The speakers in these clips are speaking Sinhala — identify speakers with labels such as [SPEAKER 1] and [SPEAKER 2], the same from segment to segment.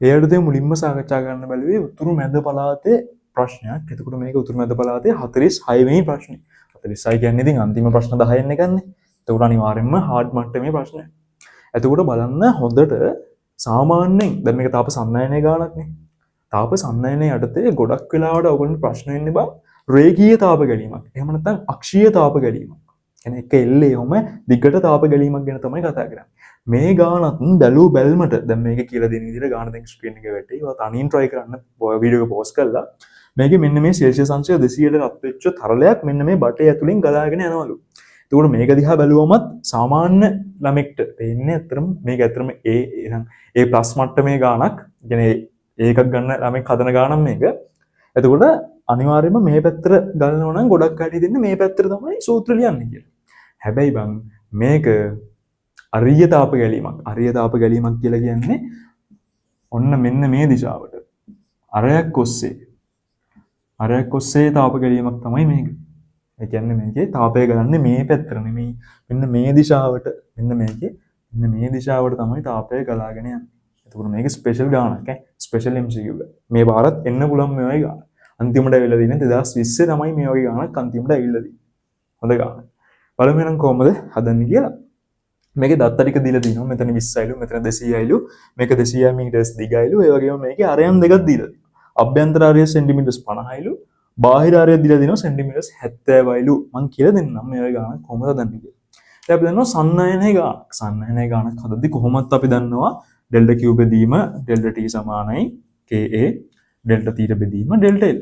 [SPEAKER 1] ඒ අඩුතේ මුලින්ම සාකච්ඡා කරන්න බැලුවේ උතුරු මැද පළාතේ ප්‍රශ්නයක්. එතකොට මේක උතුරු මැද පළාතේ 46 වෙනි ප්‍රශ්නේ. 46 කියන්නේ ඉතින් අන්තිම ප්‍රශ්න 10න් එකන්නේ. එතකොට අනිවාර්යෙන්ම හાર્ඩ් මට්ටමේ ප්‍රශ්නයක්. එතකොට බලන්න හොඳට සාමාන්‍යයෙන් දැන් මේක තාප සම්නයනය ගානක්නේ. තාප සම්නයනය යටතේ ගොඩක් වෙලාවට ඔයගොල්ලන්ට ප්‍රශ්න වෙන්නේ බං රේඛීය තාප ගැනීමක්. එහෙම නැත්නම් අක්ෂීය තාප ගැනීමක්. කියන්නේ එක එල්ලේම දිගට තාප ගැනීමක් ගැන තමයි කතා කරන්නේ. මේ ගානත් බැලූ බැල්මට දැන් මේක කියලා දෙන විදිහට ගාන දැන් ස්ක්‍රීන් එකේ වැටේ. ඒවා තනියෙන් try කරන්න වීඩියෝ එක පෝස් කරලා මේකේ මෙන්න මේ සෙල්සියස් අංශය 200ට රත් වෙච්ච තරලයක් මෙන්න මේ බටේ ඇතුලෙන් ගලාගෙන යනවලු. එතකොට මේක දිහා බැලුවමත් සාමාන්‍ය ළමෙක්ට පේන්නේ අතරම මේක අතරම ඒ ප්ලස් මට්ටමේ ගානක්. කියන්නේ ඒකක් ගන්න ළමෙක් හදන ගානක් මේක. එතකොට අනිවාර්යයෙන්ම මේ පැත්තට ගලනවා නම් ගොඩක් කඩේ දෙන්නේ මේ පැත්තට තමයි සූත්‍ර ලියන්නේ කියලා. හැබැයි බං මේක අරිය තාප ගැලීමක්. අරිය තාප ගැලීමක් කියලා කියන්නේ ඔන්න මෙන්න මේ දිශාවට. අරයක් ඔස්සේ තාප ගැලීමක් තමයි මේක. ඒ කියන්නේ මේකේ තාපය ගලන්නේ මේ පැත්තට නෙමෙයි. මෙන්න මේ දිශාවට. මෙන්න මේ දිශාවට තමයි තාපය ගලාගෙන යන්නේ. එතකොට මේක ස්පෙෂල් ගානක් ඈ. ස්පෙෂල් MCQ එක. මේ පාරත් එන්න පුළුවන් මේ වගේ ගාන. අන්තිමට ඇවිල්ලා තියෙන්නේ 2020 තමයි මේ වගේ ගානක් අන්තිමට ඇවිල්ලා තියෙන්නේ. හොඳ ගානක්. බලමු එහෙනම් කොහොමද හදන්නේ කියලා. මේකේ දත්ත ටික දීලා තිනවා. මෙතන 20යිලු, මෙතන 200යිලු, මේක 200 මීටර්ස් දිගයිලු. ඒ වගේම මේකේ අරයන් දෙකක් දීලා තිනවා. අභ්‍යන්තර ආරය සෙන්ටිමීටර්ස් 50යිලු, බාහිර ආරය දීලා තිනවා සෙන්ටිමීටර්ස් 70යිලු. මං කියලා දෙන්නම් මේ වගේ ගානක් කොහොමද හදන්නේ කියලා. දැන් අපි දන්නවා සන්නයනයේ ගානක්. සන්නයනයේ ගානක් හදද්දි කොහොමත් අපි දන්නවා ඩෙල්ටා Q බෙදීම ඩෙල්ටා T සමානයි KA ඩෙල්ටා T බෙදීම ඩෙල්ටා L.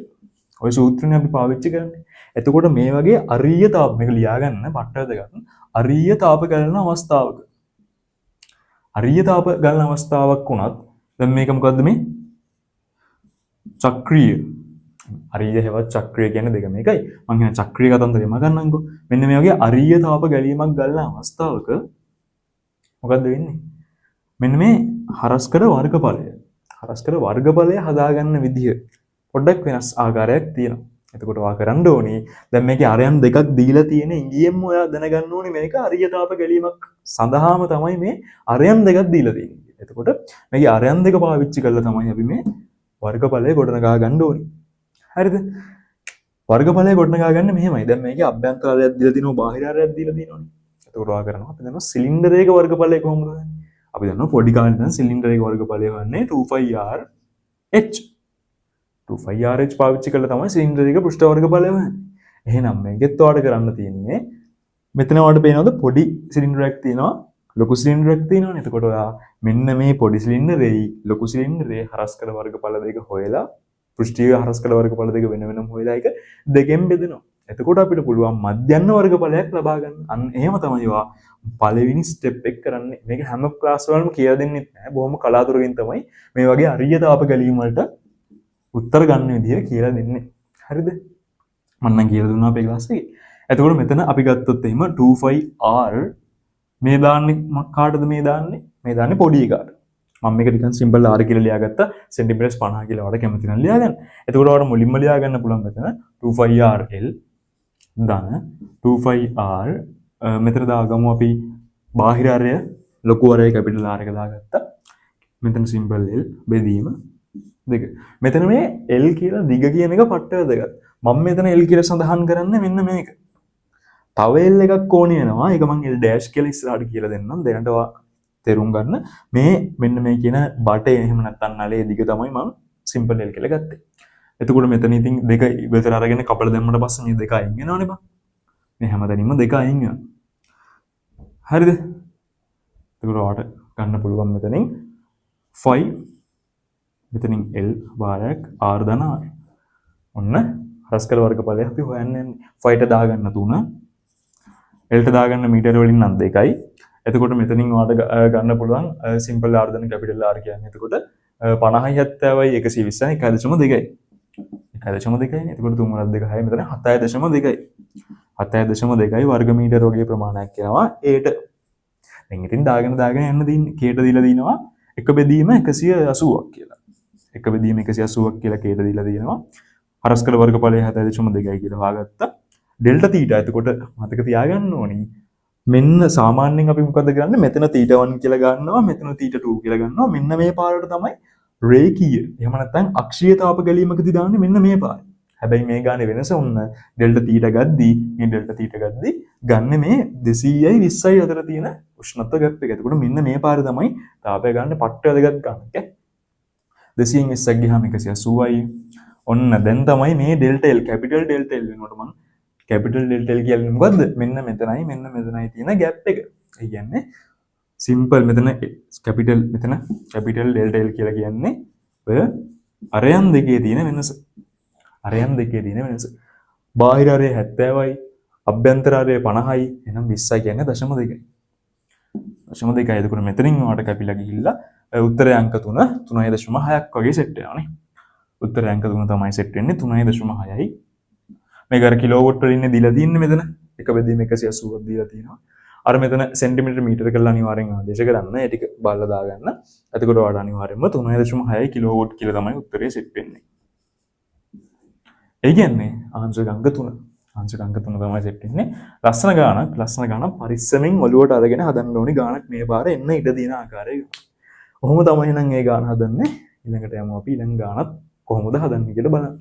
[SPEAKER 1] ඔය සූත්‍රනේ අපි පාවිච්චි කරන්නේ. එතකොට මේ වගේ අරීය තාප මේක ලියාගන්න පට්ට දෙකක්. අරීය තාප ගලන අවස්ථාවක. අරීය තාප ගලන අවස්ථාවක් වුණත් දැන් මේක මොකද්ද මේ? චක්‍රීය. අරීය හැවත් චක්‍රීය කියන්නේ දෙක මේකයි. මම කියන චක්‍රීය කතන්දරය මගන්නම්කෝ. මෙන්න මේ වගේ අරීය තාප ගැලීමක් ගලන අවස්ථාවක මොකද්ද වෙන්නේ? මෙන්න මේ හරස්කඩ වර්ගඵලය. හරස්කඩ වර්ගඵලය හදාගන්න විදිහ පොඩ්ඩක් වෙනස් ආකාරයක් තියෙනවා. එතකොට වා කරන්න ඕනේ දැන් මේකේ අරයන් දෙකක් දීලා තියෙන ඉංගියෙන්ම ඔයා දැනගන්න ඕනේ මේක අරිය තාප ගැලීමක් සඳහාම තමයි මේ අරයන් දෙකක් දීලා තියෙන්නේ. එතකොට මේකේ අරයන් දෙක පාවිච්චි කරලා තමයි අපි මේ වර්ගඵලය ගොඩනගා ගන්න ඕනේ. හරිද? වර්ගඵලය ගොඩනගා ගන්න මෙහෙමයි. දැන් මේකේ අභ්‍යන්තර ආරයක් දීලා තිනවා බාහිර ආරයක් දීලා තියෙනවනේ. එතකොට වා කරනවා අපි දන්නවා සිලින්ඩර් එකක වර්ගඵලය කොහොමද හොයන්නේ? අපි දන්නවා පොඩි කාලේ ඉඳන් සිලින්ඩර් එකක වර්ගඵලය හොයන්නේ 25RH 25RH පාවිච්චි කරලා තමයි සිලින්ඩර් එක පෘෂ්ඨ වර්ගඵලය හොයන්නේ. එහෙනම් මේකෙත් ඔයාලට කරන්න තියෙන්නේ මෙතන ඔයාලට පේනවද පොඩි සිලින්ඩර් එකක් තියෙනවා ලොකු සිලින්ඩර් එකක් තියෙනවනේ. එතකොට ඔයා මෙන්න මේ පොඩි සිලින්ඩරේ ලොකු සිලින්ඩරේ හරස්කඩ වර්ගඵල දෙක හොයලා පෘෂ්ඨීය හරස්කඩ වර්ගඵල දෙක වෙන වෙනම හොයලා ඒක දෙකෙන් බෙදනවා. එතකොට අපිට පුළුවන් මධ්‍යන්න වර්ගඵලයක් ලබා ගන්න. අන්න එහෙම තමයි ඔයා පළවෙනි ස්ටෙප් එක කරන්නේ. මේක හැම ක්ලාස් වලම කියලා දෙන්නෙත් නෑ. බොහොම කලාතුරකින් තමයි මේ වගේ අරිය තාප ගැලීම් වලට උත්තර ගන්න විදිහ කියලා දෙන්නේ. හරිද? මම නම් කියලා දුන්නා අපේ ක්ලාස් එකේ. එතකොට මෙතන අපි ගත්තොත් එහෙම 25R මේ දාන්නේ කාටද මේ දාන්නේ? මේ දාන්නේ පොඩි එකාට. මම මේක නිකන් සිම්පල් R කියලා ලියාගත්තා. සෙන්ටිමීටර්ස් 50 කියලා වඩ කැමති නම් ලියාගන්න. එතකොට ඔයාලට මුලින්ම ලියා ගන්න පුළුවන් මෙතන 25RL ධන 25R මෙතන දාගමු අපි බාහිර ආරය ලොකු ආරය කැපිටල් R එක දාගත්තා. මෙතන සිම්පල් L බෙදීම දෙක. මෙතන මේ L කියලා දිග කියන එක පට්ට වැදගත්. මම මෙතන L කියලා සඳහන් කරන්නේ මෙන්න මේක. තව L එකක් ඕනේ වෙනවා. ඒක මම L dash කියලා ඉස්සරහට කියලා දෙන්නම්. දැනට ඔයා තේරුම් ගන්න. මේ මෙන්න මේ කියන බටේ එහෙම නැත්නම් නලේ දිග තමයි මම සිම්පල් L කියලා ගත්තේ. එතකොට මෙතන ඉතින් දෙක ඉවතර අරගෙන කපලා දැම්මට පස්සේ මේ දෙක අයින් වෙනවනේ බං. මේ හැමතැනින්ම දෙක අයින් වෙනවා. හරිද? එතකොට ඔයාට ගන්න පුළුවන් මෙතනින් 5 මෙතනින් L වාරයක් R ධන R. ඔන්න හරස්කඩ වර්ගඵලය අපි හොයන්න යන්නේ. 5 ට දාගන්න 3 L ට දාගන්න මීටර වලින් නම් 2යි. එතකොට මෙතනින් ඔයාට ගන්න පුළුවන් සිම්පල් R ධන කැපිටල් R කියන්නේ. එතකොට 50යි 70යි 120යි 1.2යි. 1.2යි. එතකොට 3 වරක් 2 6 මෙතන 7.2යි. 7.2යි වර්ග මීටර වගේ ප්‍රමාණයක් යනවා Aට. දැන් ඉතින් දාගෙන යන්න දින්නේ. Kට දීලා දිනවා එක බෙදීම 180ක් කියලා. එක බෙදීම 180ක් කියලා Kට දීලා දිනවා. හරස්කඩ වර්ගඵලය 7.2යි කියලා හොයාගත්තා. ඩෙල්ටා තීටා එතකොට මතක තියාගන්න ඕනි. මෙන්න සාමාන්‍යයෙන් අපි මොකද කරන්නේ? මෙතන θ1 කියලා ගන්නවා, මෙතන θ2 කියලා ගන්නවා. මෙන්න මේ පාරට තමයි රේඛීය එහෙම නැත්නම් අක්ෂීය තාප ගැලීමකදී දාන්නේ මෙන්න මේ පාරේ. හැබැයි මේ ගානේ වෙනස ඔන්න ඩෙල්ටා තීටා ගද්දී මේ ඩෙල්ටා තීටා ගද්දී ගන්න මේ 200යි 20යි අතර තියෙන උෂ්ණත්ව ගැප් එක. එතකොට මෙන්න මේ පාරේ තමයි තාපය ගන්න පට්ට වැදගත් ගන්න. okay 200න් 20ක් ගියාම 180යි. ඔන්න දැන් තමයි මේ delta L capital delta L වෙනකොට මම කැපිටල් ඩෙල්ටා L කියන්නේ මොකද්ද? මෙන්න මෙතනයි තියෙන ගැප් එක. ඒ කියන්නේ සිම්පල් මෙතන කැපිටල් මෙතන කැපිටල් ඩෙල්ටා L කියලා කියන්නේ ඔය අරයන් දෙකේ තියෙන වෙනස. අරයන් දෙකේ තියෙන වෙනස. බාහිර අරය 70යි, අභ්‍යන්තර අරය 50යි, එහෙනම් 20යි කියන්නේ 0.2යි. 0.2යි. එතකොට මෙතනින් ඔයාලට කැපිලා ගිහිල්ලා උත්තරේ අංක 3 3.6ක් වගේ සෙට් වෙනවානේ. උත්තරේ අංක 3 තමයි සෙට් වෙන්නේ 3.6යි. මේක අර කිලෝවොට් වලින් දීලා තින්නේ මෙතන. එක බෙදීම 180ක් දීලා තියෙනවා. අර මෙතන සෙන්ටිමීටර මීටර කරලා අනිවාර්යෙන් ආදේශ කරන්න. ඒ ටික බලලා දාගන්න. එතකොට ඔයාලට අනිවාර්යෙන්ම 3.6 කිලෝවොට් කියලා තමයි උත්තරේ සෙට් වෙන්නේ. ඒ කියන්නේ ආන්සර් අංක 3. ආන්සර් අංක 3 තමයි සෙට් වෙන්නේ. ලස්සන ගානක් පරිස්සමෙන් ඔලුවට අරගෙන හදන්න ඕනි ගානක් මේ පාරේ එන්න ඉඩ දින ආකාරය. කොහොම තමයි නම් ඒ ගාන හදන්නේ. ඊළඟට යමු අපි ඊළඟ ගානත් කොහොමද හදන්නේ කියලා බලන්න.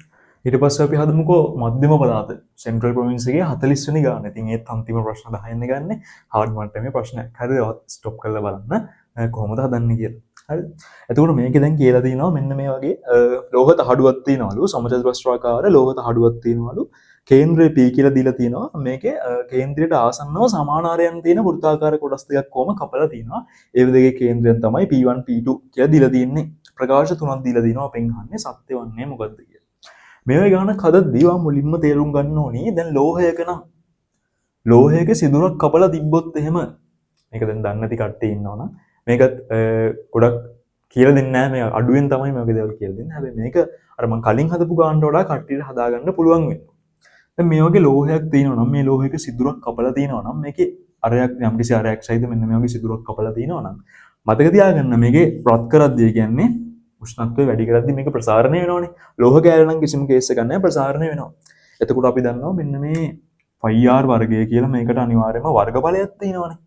[SPEAKER 1] ඊට පස්සේ අපි හදමුකෝ මධ්‍යම පළාත සෙන්ට්‍රල් ප්‍රොවින්ස් එකේ 40 වෙනි ගාන. ඉතින් ඒත් අන්තිම ප්‍රශ්න 10න් ගන්නේ හાર્ඩ් මට්ටමේ ප්‍රශ්නයක්. හරිද? ස්ටොප් කරලා බලන්න කොහොමද හදන්නේ කියලා. හරි. එතකොට මේකේ දැන් කියලා තියෙනවා මෙන්න මේ වගේ ලෝහ තහඩුවක් තියෙනවලු සමචතුරස්‍රාකාර ලෝහ තහඩුවක් තියෙනවලු. කේන්ද්‍රය P කියලා දීලා තියෙනවා. මේකේ කේන්ද්‍රයට ආසන්නව සමාන ආරයන් තියෙන වෘත්තාකාර කොටස් දෙකක් කොහම කපලා තියෙනවා. ඒ දෙකේ කේන්ද්‍රයන් තමයි P1 P2 කියලා දීලා තියෙන්නේ. ප්‍රකාශ තුනක් දීලා තියෙනවා. අපෙන් අහන්නේ සත්‍ය වන්නේ මොකද්ද කියලා. මේ ගානක් හදද්දී වා මුලින්ම තේරුම් ගන්න ඕනේ දැන් ලෝහයක සිදුරක් කපලා තිබ්බොත් එහෙම මේක දැන් දන්නේ නැති කට්ටිය ඉන්නවනම් මේකත් ගොඩක් කියලා දෙන්නේ නැහැ මේ අඩුවෙන් තමයි මේ වගේ දේවල් කියලා දෙන්නේ. හැබැයි මේක අර මම කලින් හදපු ගානට වඩා කට්ටියට හදාගන්න පුළුවන් වෙනවා. දැන් මේ වගේ ලෝහයක් තියෙනවා නම් මේ ලෝහයක සිදුරක් කපලා තියෙනවා නම් මේකේ අරයක් යම්කිසි අරයක් සහිත මෙන්න මේ වගේ සිදුරක් කපලා තියෙනවා නම් මතක තියාගන්න මේකේ රත් කරද්දී කියන්නේ උෂ්ණත්වය වැඩි කරද්දී මේක ප්‍රසාරණය වෙනවනේ. ලෝහ කෑල්ල නම් කිසිම කේස් එකක් නැහැ ප්‍රසාරණය වෙනවා. එතකොට අපි දන්නවා මෙන්න මේ ϕr වර්ගය කියලා මේකට අනිවාර්යයෙන්ම වර්ගඵලයක් තියෙනවනේ.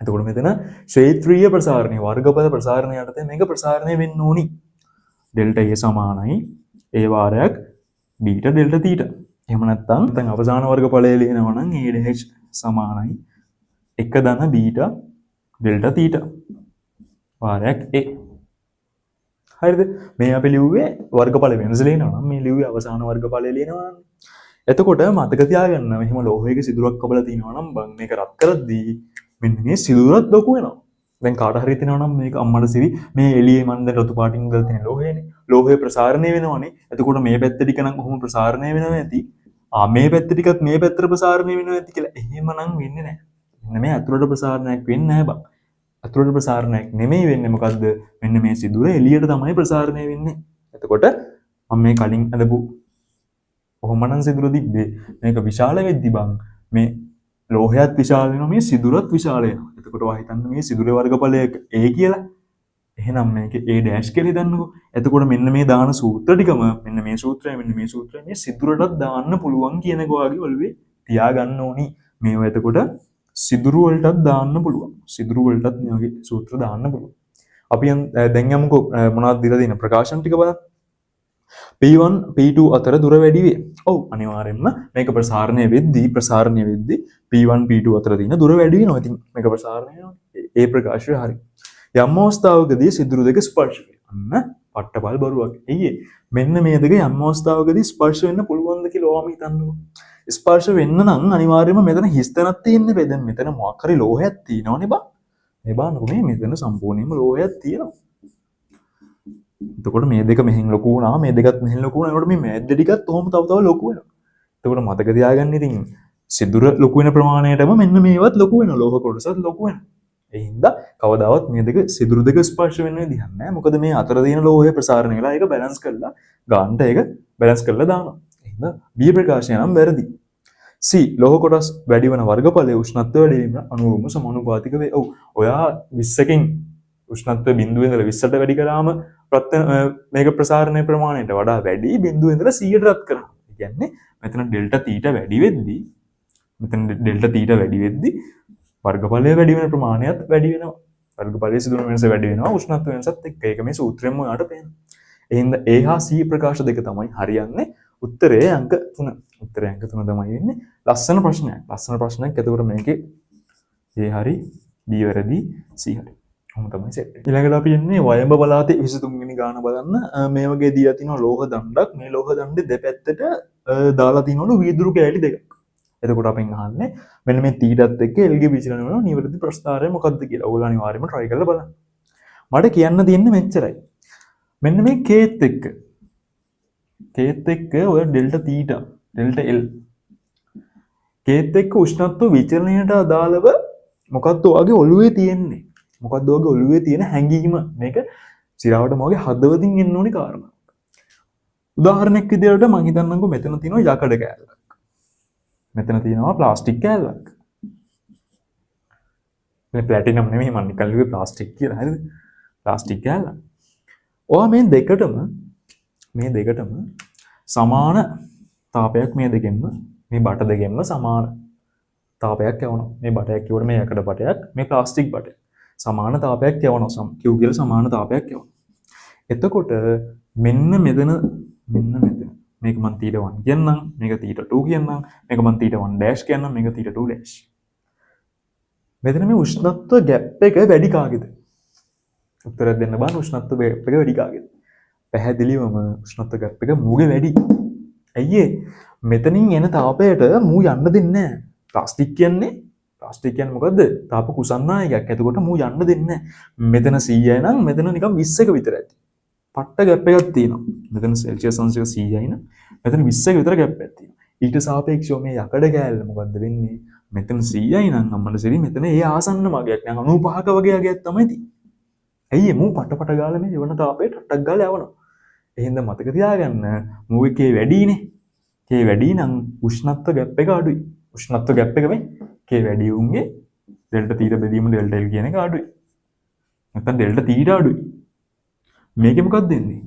[SPEAKER 1] එතකොට මෙතන ක්ෂේත්‍රීය ප්‍රසාරණය වර්ගඵල ප්‍රසාරණය යටතේ මේක ප්‍රසාරණය වෙන්න ඕනි. ඩෙල්ටා A සමානයි A වාරයක් බීට ඩෙල්ටා තීටා. එහෙම නැත්නම් දැන් අවසාන වර්ගඵලය ලියනවා නම් A H සමානයි 1 ධන බීටා ඩෙල්ටා තීටා වාරයක් A. හරිද? මේ අපි ලිව්වේ වර්ගඵල වෙනස ලියනවා නම් මේ ලිව්වේ අවසාන වර්ගඵලය ලියනවා නම් එතකොට මතක තියාගන්න මෙහෙම ලෝහයක සිදුරක් කපලා තිනවා නම් බං මේක රත් කරද්දී මෙන්න මේ සිදුරත් ලොකු වෙනවා. දැන් කාට හරි හිතෙනවා නම් මේක අම්මට සිරි මේ එළියේ මන් දැන් රතු පාටින් දාලා තියෙන ලෝහයනේ. ලෝහය ප්‍රසාරණය වෙනවනේ. එතකොට මේ පැත්ත ටික නම් කොහොම ප්‍රසාරණය වෙනව ඇති? මේ පැත්ත ටිකත් මේ පැත්තට ප්‍රසාරණය වෙනව ඇති කියලා. එහෙමනම් වෙන්නේ නැහැ. මෙන්න මේ අතුරට ප්‍රසාරණයක් වෙන්නේ නැහැ බං. අතුරට ප්‍රසාරණයක් නෙමෙයි වෙන්නේ මොකද්ද? මෙන්න මේ සිදුර එළියට තමයි ප්‍රසාරණය වෙන්නේ. එතකොට මම මේ කලින් අදපු කොහොමනම් සිදුර දිබ්බේ මේක විශාල වෙද්දි බං මේ ලෝහයත් විශාල වෙනවා මේ සිදුරත් විශාල වෙනවා. එතකොට ඔයා හිතන්න මේ සිදුරේ වර්ගඵලය A කියලා. එහෙනම් මේක A ඩෑෂ් කියලා හිතන්නකෝ. එතකොට මෙන්න මේ දාන සූත්‍ර ටිකම මෙන්න මේ සූත්‍රය මේ සිදුරටත් දාන්න පුළුවන් කියන එක ඔයාගේ ඔළුවේ තියාගන්න ඕනි. මේව එතකොට සිදුරු වලටත් දාන්න පුළුවන්. සිදුරු වලටත් මේ වගේ සූත්‍ර දාන්න පුළුවන්. අපි දැන් යමුකෝ මොනවද දීලා තියෙන ප්‍රකාශන ටික බලන්න. P1 P2 අතර දුර වැඩි වේ. ඔව් අනිවාර්යෙන්ම මේක ප්‍රසාරණය වෙද්දී P1 P2 අතර තියෙන දුර වැඩි වෙනවා. ඉතින් මේක ප්‍රසාරණය වෙනවා. ඒ ප්‍රකාශය හරි. යම් අවස්ථාවකදී සිදුරු දෙක ස්පර්ශ වෙනවා. පට්ටපල් බරුවක්. එయ్యේ මෙන්න මේ දෙක යම් අවස්ථාවකදී ස්පර්ශ වෙන්න පුළුවන්ද කියලා ඔයාම හිතන්නකෝ. ස්පර්ශ වෙන්න නම් අනිවාර්යයෙන්ම මෙතන හිස්තැනක් තියෙන්න බෑ. දැන් මෙතන මොකක් හරි ලෝහයක් තියෙනවනේ බා. මේ බලන්නකෝ මේ මෙතන සම්පූර්ණයෙන්ම ලෝහයක් තියෙනවා. එතකොට මේ දෙක මෙහෙන් ලොකු වුණා මේ දෙකත් මෙහෙන් ලොකු වුණා. එතකොට මේ මැද්ද ටිකත් ඔහොම තව ලොකු වෙනවා. එතකොට මතක තියාගන්න ඉතින් සිදුර ලොකු වෙන ප්‍රමාණයටම මෙන්න මේවත් ලොකු වෙනවා. ලෝහ කොටසත් ලොකු වෙනවා. ඒ හින්දා කවදාවත් මේ දෙක සිදුරු දෙක ස්පර්ශ වෙන්න විදිහක් නැහැ. මොකද මේ අතර තියෙන ලෝහය ප්‍රසාරණය වෙලා ඒක බැලන්ස් කරලා ගානට ඒක බැලන්ස් කරලා දානවා. ඒ හින්දා B ප්‍රකාශය නම් වැරදි. C ලෝහ කොටස් වැඩි වෙන වර්ගඵලයේ උෂ්ණත්වය වැඩි වීම අනුවම සමානුපාතික වේ. ඔව් ඔයා 20කින් උෂ්ණත්වය බිඳුවේ ඉඳලා 20ට වැඩි කරාම මේක ප්‍රසාරණය ප්‍රමාණයට වඩා වැඩි බිඳුවේ ඉඳලා 100ට රත් කරනවා. ඒ කියන්නේ මෙතන ඩෙල්ටා තීටා වැඩි වෙද්දී වර්ගඵලය වැඩි වෙන ප්‍රමාණයත් වැඩි වෙනවා. වර්ගඵලයේ සිදුවන වෙනස වැඩි වෙනවා උෂ්ණත්ව වෙනසත් එක්ක. ඒක මේ සූත්‍රයෙන්ම ඔයාලට පේනවා. එහෙනම් A හා C ප්‍රකාශ දෙක තමයි හරියන්නේ. උත්තරේ අංක 3. උත්තරේ අංක 3 තමයි වෙන්නේ. ලස්සන ප්‍රශ්නයක්. ලස්සන ප්‍රශ්නයක්. එතකොට මේකේ A හරි B වැරදි C හරි. කොහොම තමයි සෙට් වෙන්නේ. ඊළඟට අපි යන්නේ වයඹ පළාතේ 23 වෙනි ගාන බලන්න. මේ වගේ දීලා තිනවා ලෝහ දණ්ඩක්. මේ ලෝහ දණ්ඩේ දෙපැත්තට දාලා තිනවලු වීදුරු කෑලි දෙකක්. එතකොට අපෙන් අහන්නේ මෙන්න මේ තීටත් එක්ක L ගේ විචලන වෙන නිවැරදි ප්‍රස්ථාරය මොකක්ද කියලා. ඔයගොල්ලෝ අනිවාර්යයෙන්ම try කරලා බලන්න. මට කියන්න තියෙන්නේ මෙච්චරයි. මෙන්න මේ කේත් එක්ක ඔය ඩෙල්ටා තීටා ඩෙල්ටා L කේත් එක්ක උෂ්ණත්ව විචලනයට අදාළව මොකක්ද ඔයගේ ඔළුවේ තියෙන්නේ? මොකක්ද ඔයගේ ඔළුවේ තියෙන හැඟීම? මේක සිරාවටම ඔයගේ හදවතින් එන්න ඕනි කාරණා. උදාහරණයක් විදියට මම හිතන්නම්කෝ මෙතන තියෙනවා යකඩ කෑල්ලක්. මෙතන තියෙනවා ප්ලාස්ටික් කෑල්ලක්. මේ ප්ලැටිනම් නෙමෙයි මම නිකන් ලිව්වේ ප්ලාස්ටික් කියලා. හරිද? ප්ලාස්ටික් කෑල්ලක්. ඔයා මේ දෙකටම සමාන තාපයක් මේ දෙකෙන්ම මේ බට දෙකෙන්ම සමාන තාපයක් යවනවා. මේ බටයක් කියවට මේ යකඩ බටයක් මේ ප්ලාස්ටික් බටයක් සමාන තාපයක් යවනවා. Q කියලා සමාන තාපයක් යවනවා. එතකොට මෙන්න මෙතන මේක මම θ1 කියන්නම්, මේක θ2 කියන්නම්, මේක මම θ1 ඩෑෂ් කියන්නම්, මේක θ2 ඩෑෂ්. මෙතන මේ උෂ්ණත්ව ගැප් එක වැඩි කාගේද? උත්තරයක් දෙන්න බලන්න. උෂ්ණත්ව ගැප් එක වැඩි කාගේද? පැහැදිලිවම උෂ්ණත්ව ගැප් එක මූගේ වැඩි. ඇයි මෙතනින් එන තාපයට මූ යන්න දෙන්නේ නැහැ. ප්ලාස්ටික් කියන්නේ මොකද්ද? තාප කුසන්නායකයක්. එතකොට මූ යන්න දෙන්නේ නැහැ. මෙතන 100යි නම් මෙතන නිකන් 20ක විතර ඇති. පට්ට ගැප් එකක් තියෙනවා. මෙතන සෙල්සියස් අංශක 100යි නම් මෙතන 20ක විතර ගැප් එකක් තියෙනවා. ඊට සාපේක්ෂව මේ යකඩ කෑල්ල මොකද්ද වෙන්නේ? මෙතන 100යි නම් අම්මලා සිරි මෙතන ඒ ආසන්න මගයක් නං 95ක වගේ යගයක් තමයි තියෙන්නේ. ඇයි මූ පට ගාලා මේ යවන තාපයට ටක් ගාලා යවනවා. එහෙනම් මතක තියාගන්න මූ එකේ වැඩිනේ. K වැඩි නම් උෂ්ණත්ව ගැප් එක අඩුයි. උෂ්ණත්ව ගැප් එක මේ K වැඩි උන්ගේ ඩෙල්ටා තීටා බෙදීම ඩෙල්ටා L කියන එක අඩුයි. නැත්නම් ඩෙල්ටා තීටා අඩුයි. මේකේ මොකක්ද වෙන්නේ?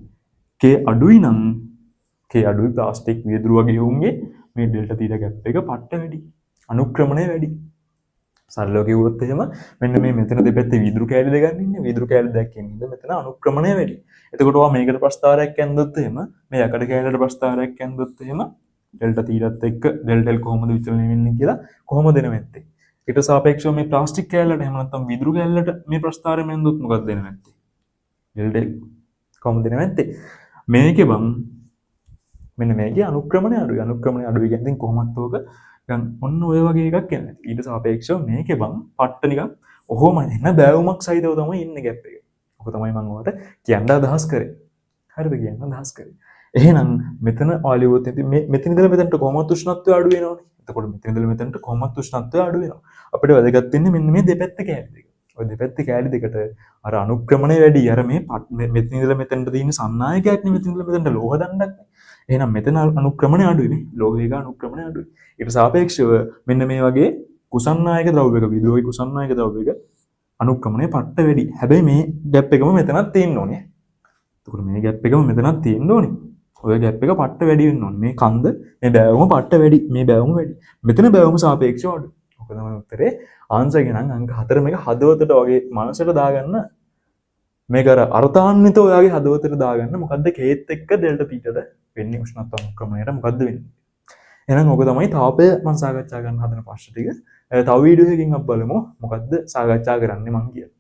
[SPEAKER 1] K අඩුයි නම් K අඩුයි ප්ලාස්ටික් වීදුරු වගේ උන්ගේ මේ ඩෙල්ටා තීටා ගැප් එක පට්ට වැඩි. අනුක්‍රමණය වැඩි. සරලව කිව්වොත් එහෙම මෙන්න මේ මෙතන දෙපැත්තේ වීදුරු කෑලි දෙකක් ඉන්නේ. වීදුරු කෑලි දෙකක් ඉන්නේ. මෙතන අනුක්‍රමණය වැඩි. එතකොට ඔයා මේකට ප්‍රස්ථාරයක් ඇන්දොත් එහෙම මේ යකඩ කෑල්ලට ප්‍රස්ථාරයක් ඇන්දොත් එහෙම ඩෙල්ටා තීටාත් එක්ක ඩෙල්ටා L කොහොමද විචලනය වෙන්නේ කියලා කොහොමද දෙන නැත්තේ? ඊට සාපේක්ෂව මේ ප්ලාස්ටික් කෑල්ලට එහෙම නැත්නම් වීදුරු කෑල්ලට මේ ප්‍රස්ථාරය ඇන්දොත් මොකක්ද දෙන නැත්තේ? ඩෙල්ටා L කොහොමද දෙන නැත්තේ? මේකේ මෙන්න මේකේ අනුක්‍රමණය අඩුයි. අනුක්‍රමණය අඩුයි කියන්නේ කොහොමද ඕක ඔන්න ඔය වගේ එකක් එන්නේ. ඊට සාපේක්ෂව මේකේ පට්ට නිකන් ඔහොම එන බෑවුමක් සහිතව තමයි ඉන්නේ ගැප් එක. ඔක තමයි මම ඔයාලට කියන්න අදහස් කරේ. හරිද කියන්න අදහස් කරේ. එහෙනම් මෙතන ආලියොත් මෙතන ඉඳලා මෙතනට කොහොමද උෂ්ණත්වය අඩු වෙනවනේ. එතකොට මෙතන ඉඳලා මෙතනට කොහොමද උෂ්ණත්වය අඩු වෙනවා. අපිට වැදගත් වෙන්නේ මෙන්න මේ දෙපැත්ත කෑලි දෙක. ඔය දෙපැත්ත කෑලි දෙකට අර අනුක්‍රමණය වැඩි. අර මේ මෙතන ඉඳලා මෙතනට තියෙන සන්නායකයක් නේ මෙතන ඉඳලා මෙතනට ලෝහ දණ්ඩක් නේ. එහෙනම් මෙතන අනුක්‍රමණය අඩුයි නේ. ලෝහයක අනුක්‍රමණය අඩුයි. ඊට සාපේක්ෂව මෙන්න මේ වගේ කුසන්නායක ද්‍රව්‍යක විදුලෝහි කුසන්නායක ද්‍රව්‍යක අනුක්‍රමණය පට්ට වැඩි. හැබැයි මේ ගැප් එකම මෙතනක් තියෙන්න ඕනේ. එතකොට මේ ගැප් එකම මෙතනක් තියෙන්න ඕනේ. ඔය ගැප් එක පට්ට වැඩි වෙන්න ඕනේ. මේ කන්ද මේ බෑවුම පට්ට වැඩි. මේ බෑවුම වැඩි. මෙතන බෑවුම සාපේක්ෂව අඩුයි. ඔක තමයි උත්තරේ. ආන්සර් එක නම් අංක 4 මේක හදවතට වගේ මනසට දාගන්න. මේක අර අර්ථාන්විත ඔයාගේ හදවතට දාගන්න. මොකද්ද කේත් එක්ක ඩෙල්ටා තීටාට වෙන්නේ උෂ්ණත්ව අනුක්‍රමණයට මොකද්ද වෙන්නේ? එහෙනම් ඔක තමයි තාපය මම සාකච්ඡා කරන්න හදන ප්‍රශ්න ටික. තව වීඩියෝ එකකින් අපි බලමු මොකද්ද සාකච්ඡා කරන්නේ මම කියලා.